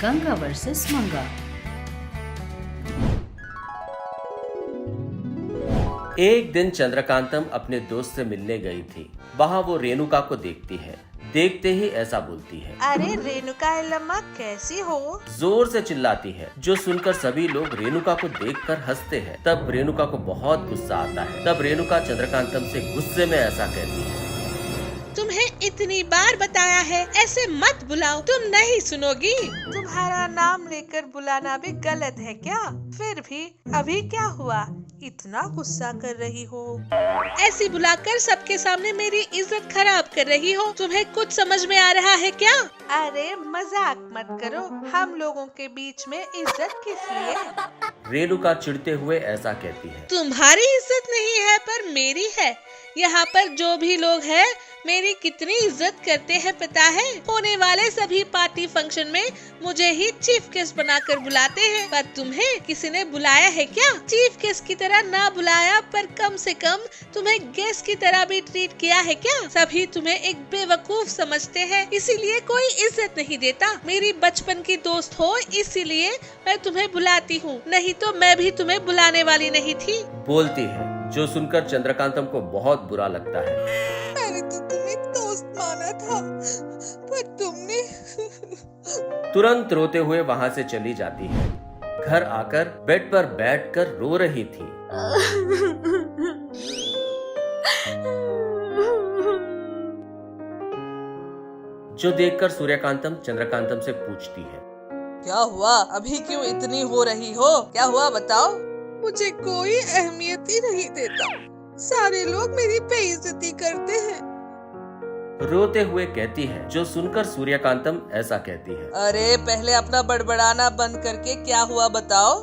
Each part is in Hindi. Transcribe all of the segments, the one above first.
गंगा वर्सेस मंगा। एक दिन चंद्रकांतम अपने दोस्त से मिलने गई थी। वहाँ वो रेणुका को देखती है। देखते ही ऐसा बोलती है, अरे रेणुका एलम्मा कैसी हो? जोर से चिल्लाती है, जो सुनकर सभी लोग रेणुका को देखकर हंसते हैं। तब रेणुका को बहुत गुस्सा आता है। तब रेणुका चंद्रकांतम से गुस्से में ऐसा कहती है, तुम्हें इतनी बार बताया है ऐसे मत बुलाओ, तुम नहीं सुनोगी। तुम्हारा नाम लेकर बुलाना भी गलत है क्या? फिर भी अभी क्या हुआ, इतना गुस्सा कर रही हो? ऐसी बुलाकर सबके सामने मेरी इज्जत खराब कर रही हो। तुम्हें कुछ समझ में आ रहा है क्या? अरे मजाक मत करो, हम लोगों के बीच में इज्जत किस लिए? रेणुका चिढ़ते हुए ऐसा कहती है, तुम्हारी इज्जत नहीं है पर मेरी है। यहाँ पर जो भी लोग हैं मेरी कितनी इज्जत करते हैं पता है? होने वाले सभी पार्टी फंक्शन में मुझे ही चीफ गेस्ट बनाकर बुलाते हैं। पर तुम्हें किसी ने बुलाया है क्या? चीफ गेस्ट की तरह ना बुलाया पर कम से कम तुम्हें गेस्ट की तरह भी ट्रीट किया है क्या? सभी तुम्हें एक बेवकूफ समझते हैं, इसीलिए कोई इज्जत नहीं देता। मेरी बचपन की दोस्त हो इसीलिए मैं तुम्हें बुलाती हूँ, नहीं तो मैं भी तुम्हें बुलाने वाली नहीं थी। बोलती है, जो सुनकर चंद्रकांतम को बहुत बुरा लगता है। मैंने तो तुम्हें दोस्त माना था, पर तुमने तुरंत रोते हुए वहाँ से चली जाती है। घर आकर बेड पर बैठकर रो रही थी। जो देखकर सूर्यकांतम चंद्रकांतम से पूछती है, क्या हुआ? अभी क्यों इतनी हो रही हो? क्या हुआ बताओ? मुझे कोई अहमियत ही नहीं देता, सारे लोग मेरी बेइज्जती करते हैं। रोते हुए कहती है। जो सुनकर सूर्यकांतम ऐसा कहती है, अरे पहले अपना बड़बड़ाना बंद करके क्या हुआ बताओ?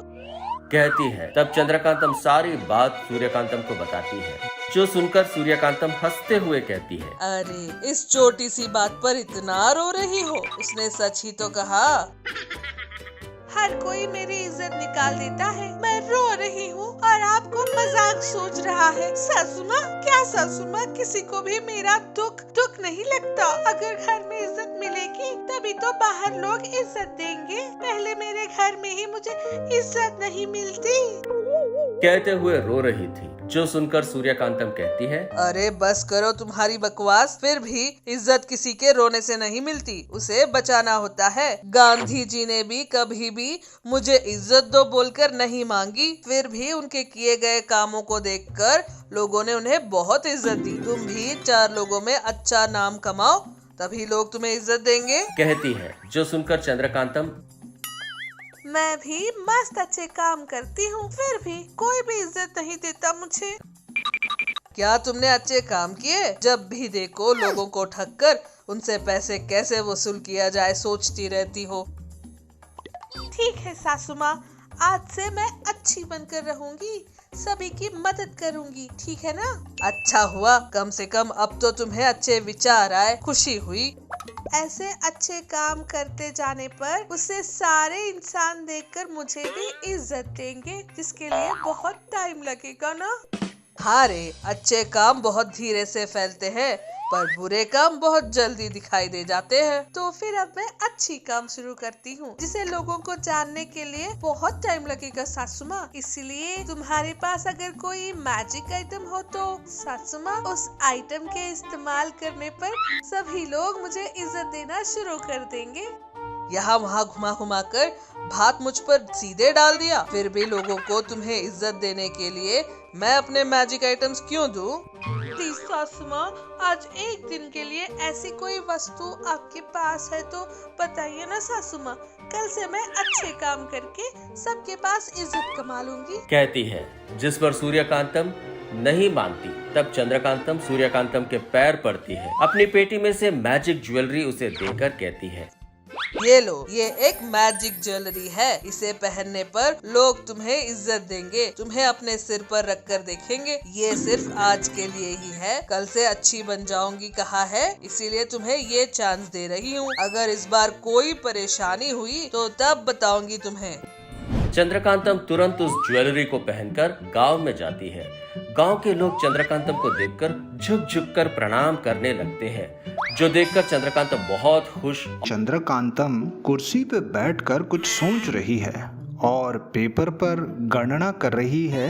कहती है। तब चंद्रकांतम सारी बात सूर्यकांतम को बताती है। जो सुनकर सूर्यकांतम हंसते हुए कहती है, अरे इस छोटी सी बात पर इतना रो रही हो? उसने सच ही तो कहा। हर कोई मेरी इज्जत निकाल देता है, मैं रो रही हूँ और आपको मजाक सोच रहा है। सासू माँ, क्या सासू माँ किसी को भी मेरा दुख नहीं लगता? अगर घर में इज्जत मिलेगी तभी तो बाहर लोग इज्जत देंगे। पहले मेरे घर में ही मुझे इज्जत नहीं मिलती। कहते हुए रो रही थी। जो सुनकर सूर्यकांतम कहती है, अरे बस करो तुम्हारी बकवास। फिर भी इज्जत किसी के रोने से नहीं मिलती, उसे बचाना होता है। गांधी जी ने भी कभी भी मुझे इज्जत दो बोलकर नहीं मांगी, फिर भी उनके किए गए कामों को देखकर लोगों ने उन्हें बहुत इज्जत दी। तुम भी 4 लोगों में अच्छा नाम कमाओ, तभी लोग तुम्हें इज्जत देंगे। कहती है। जो सुनकर चंद्रकांतम, मैं भी मस्त अच्छे काम करती हूँ, फिर भी कोई भी इज्जत नहीं देता मुझे। क्या तुमने अच्छे काम किए? जब भी देखो लोगों को ठग कर उनसे पैसे कैसे वसूल किया जाए सोचती रहती हो। ठीक है सासू माँ, आज से मैं अच्छी बनकर रहूंगी, सभी की मदद करूंगी, ठीक है ना? अच्छा हुआ, कम से कम अब तो तुम्हें अच्छे विचार आए, खुशी हुई। ऐसे अच्छे काम करते जाने पर उसे सारे इंसान देखकर मुझे भी इज्जत देंगे, जिसके लिए बहुत टाइम लगेगा ना। हाँ रे, अच्छे काम बहुत धीरे से फैलते हैं पर बुरे काम बहुत जल्दी दिखाई दे जाते हैं। तो फिर अब मैं अच्छी काम शुरू करती हूँ, जिसे लोगों को जानने के लिए बहुत टाइम लगेगा सासू माँ। इसलिए तुम्हारे पास अगर कोई मैजिक आइटम हो तो सासू माँ, उस आइटम के इस्तेमाल करने पर सभी लोग मुझे इज्जत देना शुरू कर देंगे। यहाँ वहाँ घुमा घुमा कर भात मुझ पर सीधे डाल दिया, फिर भी लोगों को तुम्हें इज्जत देने के लिए मैं अपने मैजिक आइटम्स क्यों दूं? प्लीज सासू माँ, आज एक दिन के लिए ऐसी कोई वस्तु आपके पास है तो बताइए ना सासू माँ। कल से मैं अच्छे काम करके सबके पास इज्जत कमा लूंगी। कहती है। जिस पर सूर्यकांतम नहीं मानती। तब चंद्रकांतम सूर्यकांतम के पैर पड़ती है। अपनी पेटी में से मैजिक ज्वेलरी उसे देकर कहती है, ये लो, ये एक मैजिक ज्वेलरी है, इसे पहनने पर लोग तुम्हें इज्जत देंगे, तुम्हें अपने सिर पर रखकर देखेंगे। ये सिर्फ आज के लिए ही है, कल से अच्छी बन जाऊंगी कहा है, इसीलिए तुम्हें ये चांस दे रही हूँ। अगर इस बार कोई परेशानी हुई तो तब बताऊंगी तुम्हें। चंद्रकांतम तुरंत उस ज्वेलरी को पहनकर गांव में जाती है। गांव के लोग चंद्रकांतम को देखकर झुक झुक कर प्रणाम करने लगते हैं, जो देखकर चंद्रकांतम बहुत खुश। चंद्रकांतम कुर्सी पे बैठकर कुछ सोच रही है और पेपर पर गणना कर रही है।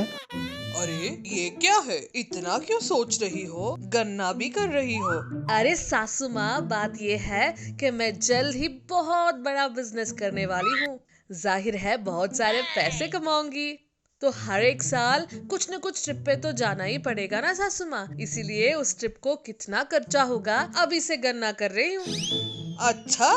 अरे ये क्या है, इतना क्यों सोच रही हो, गन्ना भी कर रही हो? अरे सासू माँ, बात ये है कि मैं जल्द ही बहुत बड़ा बिजनेस करने वाली हूँ। जाहिर है बहुत सारे पैसे कमाऊंगी, तो हर एक साल कुछ न कुछ ट्रिप पे तो जाना ही पड़ेगा ना सासू माँ। इसीलिए उस ट्रिप को कितना खर्चा होगा अभी से गणना कर रही हूँ। अच्छा,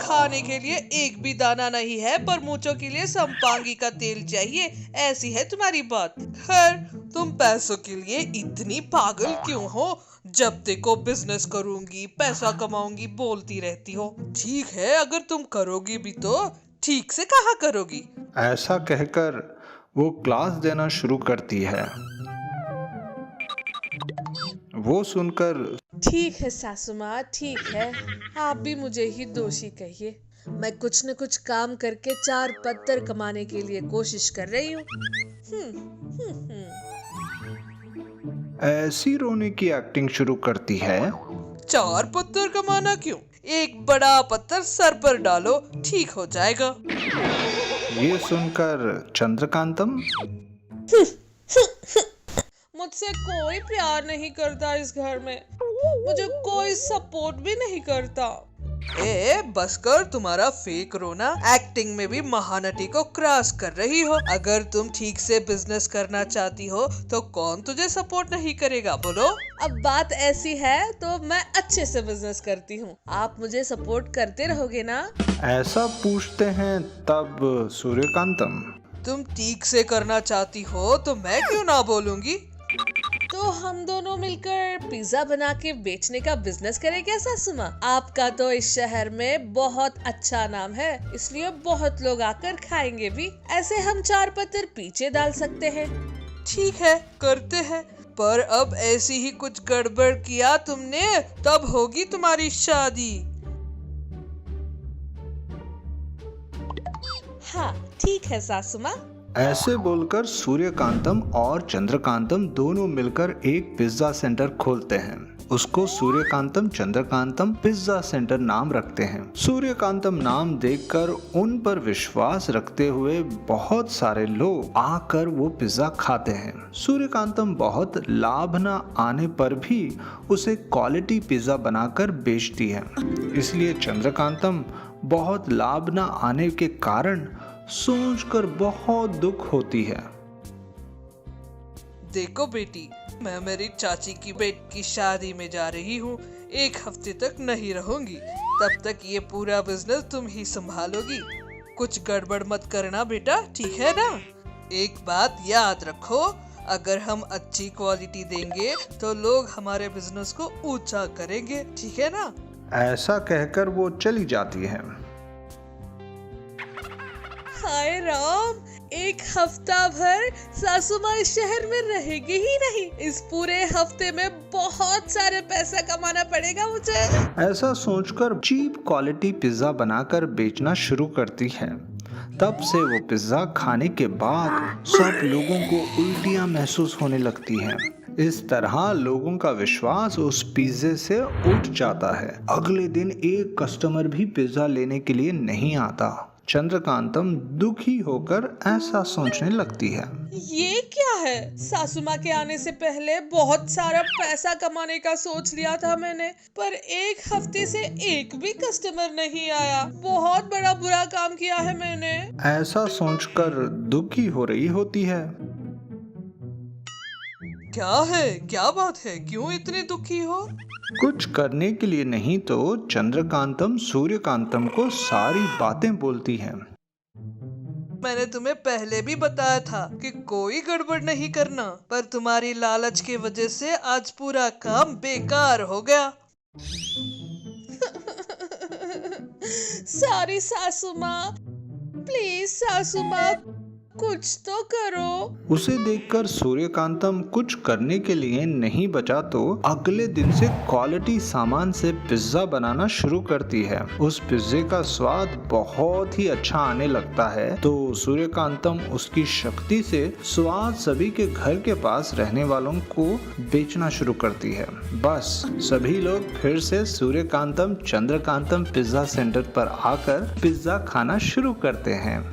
खाने के लिए एक भी दाना नहीं है पर मूंछों के लिए संपांगी का तेल चाहिए, ऐसी है तुम्हारी बात। खैर, तुम पैसों के लिए इतनी पागल क्यों हो? जब देखो बिजनेस करूंगी, पैसा कमाऊंगी बोलती रहती हो। ठीक है, अगर तुम करोगी भी तो ठीक से कहा करोगी। ऐसा कहकर वो क्लास देना शुरू करती है। वो सुनकर, ठीक है सासू माँ, ठीक है, आप भी मुझे ही दोषी कहिए। मैं कुछ न कुछ काम करके 4 पत्तर कमाने के लिए कोशिश कर रही हूँ। ऐसी रोने की एक्टिंग शुरू करती है। 4 पत्थर कमाना क्यों, एक बड़ा पत्थर सर पर डालो, ठीक हो जाएगा। ये सुनकर चंद्रकांतम, मुझसे कोई प्यार नहीं करता इस घर में, मुझे कोई सपोर्ट भी नहीं करता। बस कर तुम्हारा फेक रोना, एक्टिंग में भी महानटी को क्रॉस कर रही हो। अगर तुम ठीक से बिजनेस करना चाहती हो तो कौन तुझे सपोर्ट नहीं करेगा, बोलो। अब बात ऐसी है तो मैं अच्छे से बिजनेस करती हूँ, आप मुझे सपोर्ट करते रहोगे ना? ऐसा पूछते हैं तब सूर्यकांतम, तुम ठीक से करना चाहती हो तो मैं क्यों ना बोलूंगी। तो हम दोनों मिलकर पिज्जा बना के बेचने का बिजनेस करें क्या सासू माँ? आपका तो इस शहर में बहुत अच्छा नाम है, इसलिए बहुत लोग आकर खाएंगे भी। ऐसे हम 4 पत्थर पीछे डाल सकते हैं। ठीक है, करते हैं, पर अब ऐसी ही कुछ गड़बड़ किया तुमने तब होगी तुम्हारी शादी। हाँ ठीक है सासू माँ। ऐसे बोलकर सूर्यकांतम और चंद्रकांतम दोनों मिलकर एक पिज्जा सेंटर खोलते हैं। उसको सूर्यकांतम चंद्रकांतम पिज्जा सेंटर नाम रखते हैं। सूर्यकांतम नाम देखकर उन पर विश्वास रखते हुए बहुत सारे लोग आकर वो पिज्जा खाते हैं। सूर्यकांतम बहुत लाभ न आने पर भी उसे क्वालिटी पिज्जा बनाकर बेचती है, इसलिए चंद्रकांतम बहुत लाभ न आने के कारण सोचकर बहुत दुख होती है। देखो बेटी, मैं मेरी चाची की बेटी की शादी में जा रही हूँ, 1 हफ्ते तक नहीं रहूंगी, तब तक ये पूरा बिजनेस तुम ही संभालोगी। कुछ गड़बड़ मत करना बेटा, ठीक है ना? एक बात याद रखो, अगर हम अच्छी क्वालिटी देंगे तो लोग हमारे बिजनेस को ऊंचा करेंगे, ठीक है ना? ऐसा कहकर वो चली जाती है। हाय राम, 1 हफ्ता भर सासू माँ इस शहर में रहेगी ही नहीं। इस पूरे हफ्ते में बहुत सारे पैसा कमाना पड़ेगा मुझे। ऐसा सोचकर चीप क्वालिटी पिज्जा बनाकर बेचना शुरू करती है। तब से वो पिज्जा खाने के बाद सब लोगों को उल्टियां महसूस होने लगती हैं। इस तरह लोगों का विश्वास उस पिज्जे से उठ जाता है। अगले दिन एक कस्टमर भी पिज्जा लेने के लिए नहीं आता। चंद्रकांतम दुखी होकर ऐसा सोचने लगती है, ये क्या है, सासू माँ के आने से पहले बहुत सारा पैसा कमाने का सोच लिया था मैंने, पर 1 हफ्ते से एक भी कस्टमर नहीं आया। बहुत बड़ा बुरा काम किया है मैंने। ऐसा सोचकर दुखी हो रही होती है। क्या है, क्या बात है, क्यों इतनी दुखी हो? कुछ करने के लिए नहीं तो चंद्रकांतम सूर्यकांतम को सारी बातें बोलती है। मैंने तुम्हें पहले भी बताया था कि कोई गड़बड़ नहीं करना, पर तुम्हारी लालच की वजह से आज पूरा काम बेकार हो गया। सॉरी सासू माँ, प्लीज सासू माँ, कुछ तो करो। उसे देखकर सूर्यकांतम कुछ करने के लिए नहीं बचा तो अगले दिन से क्वालिटी सामान से पिज्जा बनाना शुरू करती है। उस पिज्जे का स्वाद बहुत ही अच्छा आने लगता है तो सूर्यकांतम उसकी शक्ति से स्वाद सभी के घर के पास रहने वालों को बेचना शुरू करती है। बस सभी लोग फिर से सूर्यकांतम चंद्रकांतम पिज्जा सेंटर पर आकर पिज्जा खाना शुरू करते हैं।